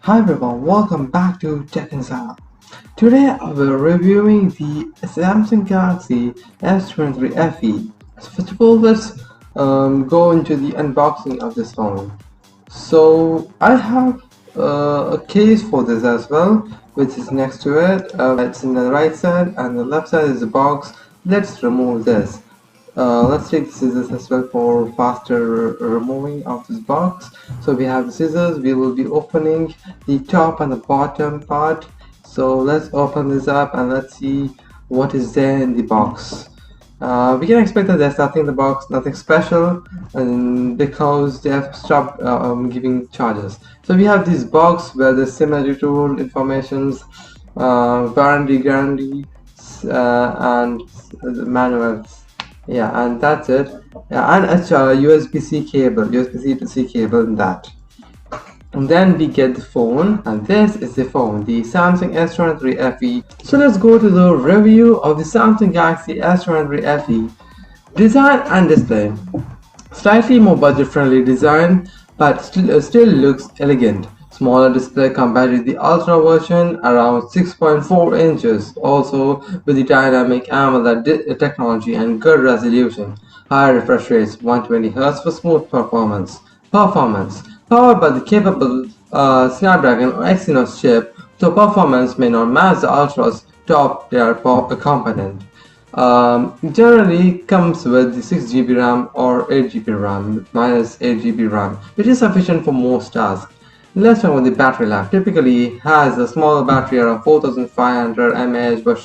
Hi everyone, welcome back to Tech Insider. Today we're reviewing the Samsung Galaxy S23 FE. So first of all, let's go into the unboxing of this phone. So I have a case for this as well, which is next to it. It's in the right side, and the left side is the box. Let's remove this. Let's take the scissors as well for faster removing of this box. So we have the scissors. We will be opening the top and the bottom part. So let's open this up and let's see what is there in the box. We can expect that there's nothing in the box, nothing special, and because they have stopped giving charges. So we have this box where the similar tool informations, guarantee, and the manuals. Yeah, and that's it. Yeah, and it's a USB-C cable, USB-C to C cable in that. And then we get the phone, and this is the phone, the Samsung S23 FE. So let's go to the review of the Samsung Galaxy S23 FE. Design and display. Slightly more budget-friendly design, but still looks elegant. Smaller display compared with the Ultra version, around 6.4 inches, also with the dynamic AMOLED technology and good resolution. Higher refresh rates, 120Hz for smooth performance. Powered by the capable Snapdragon or Exynos chip, so performance may not match the Ultra's top tier component. Generally comes with the 6GB RAM or 8GB RAM minus 8GB RAM, which is sufficient for most tasks. Let's talk about the battery life. Typically has a smaller battery around 4500 mAh, but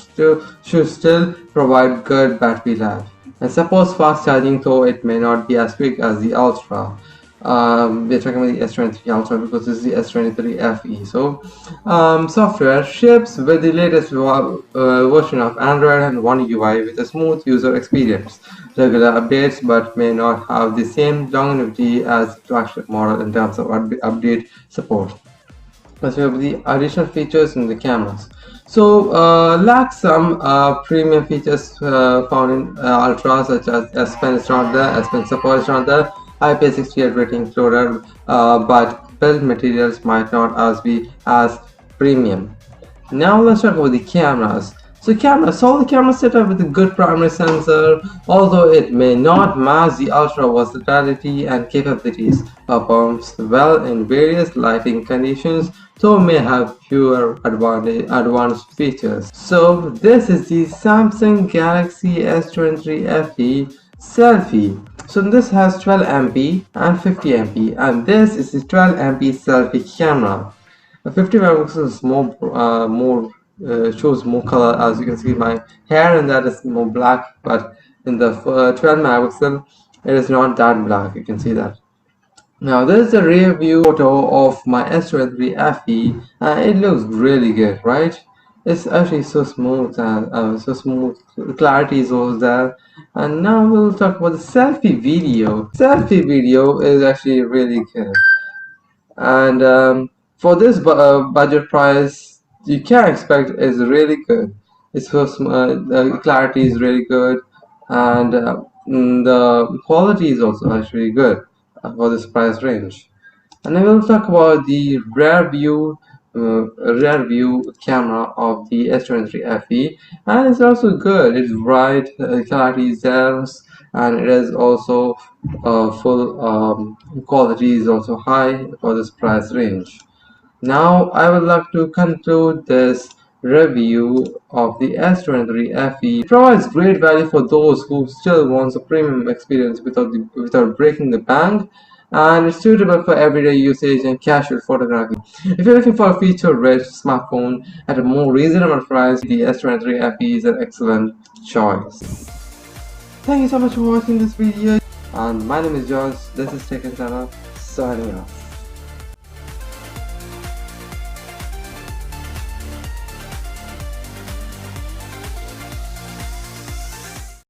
should still provide good battery life and supports fast charging, though it may not be as quick as the Ultra. We're talking about the S23 Ultra because this is the S23 FE. So software ships with the latest version of Android and One UI with a smooth user experience. Regular updates, but may not have the same longevity as the flagship model in terms of update support. Let's look at the additional features in the cameras. So lacks some premium features found in Ultra, such as S Pen is not there, S Pen support is not there, IP68 rating included, but build materials might not be as premium. Now let's talk about the cameras. So the camera setup with a good primary sensor, although it may not match the Ultra versatility and capabilities. Performs well in various lighting conditions, so may have fewer advanced features. So this is the Samsung Galaxy S23 FE Selfie. So this has 12MP and 50MP, and this is the 12MP selfie camera. The 50 megapixels is more shows more color. As you can see, my hair in that is more black, but in the 12 megapixel it is not that black. You can see that. Now this is a rear view photo of my S23 FE, and it looks really good, right? It's actually so smooth and clarity is also there. And now we'll talk about the selfie video. Selfie video is actually really good, and for this budget price, you can expect is really good. It's so the clarity is really good, and the quality is also actually good for this price range. And I will talk about the rear view camera of the S23 FE, and it's also good. It's bright, clarity is there, and it is also full quality is also high for this price range. Now I would like to conclude this review of the S23 FE. It provides great value for those who still want a premium experience without breaking the bank, and it's suitable for everyday usage and casual photography. If you're looking for a feature-rich smartphone at a more reasonable price, the S23 FE is an excellent choice. Thank you so much for watching this video, and my name is George. This is Tech Insider signing off.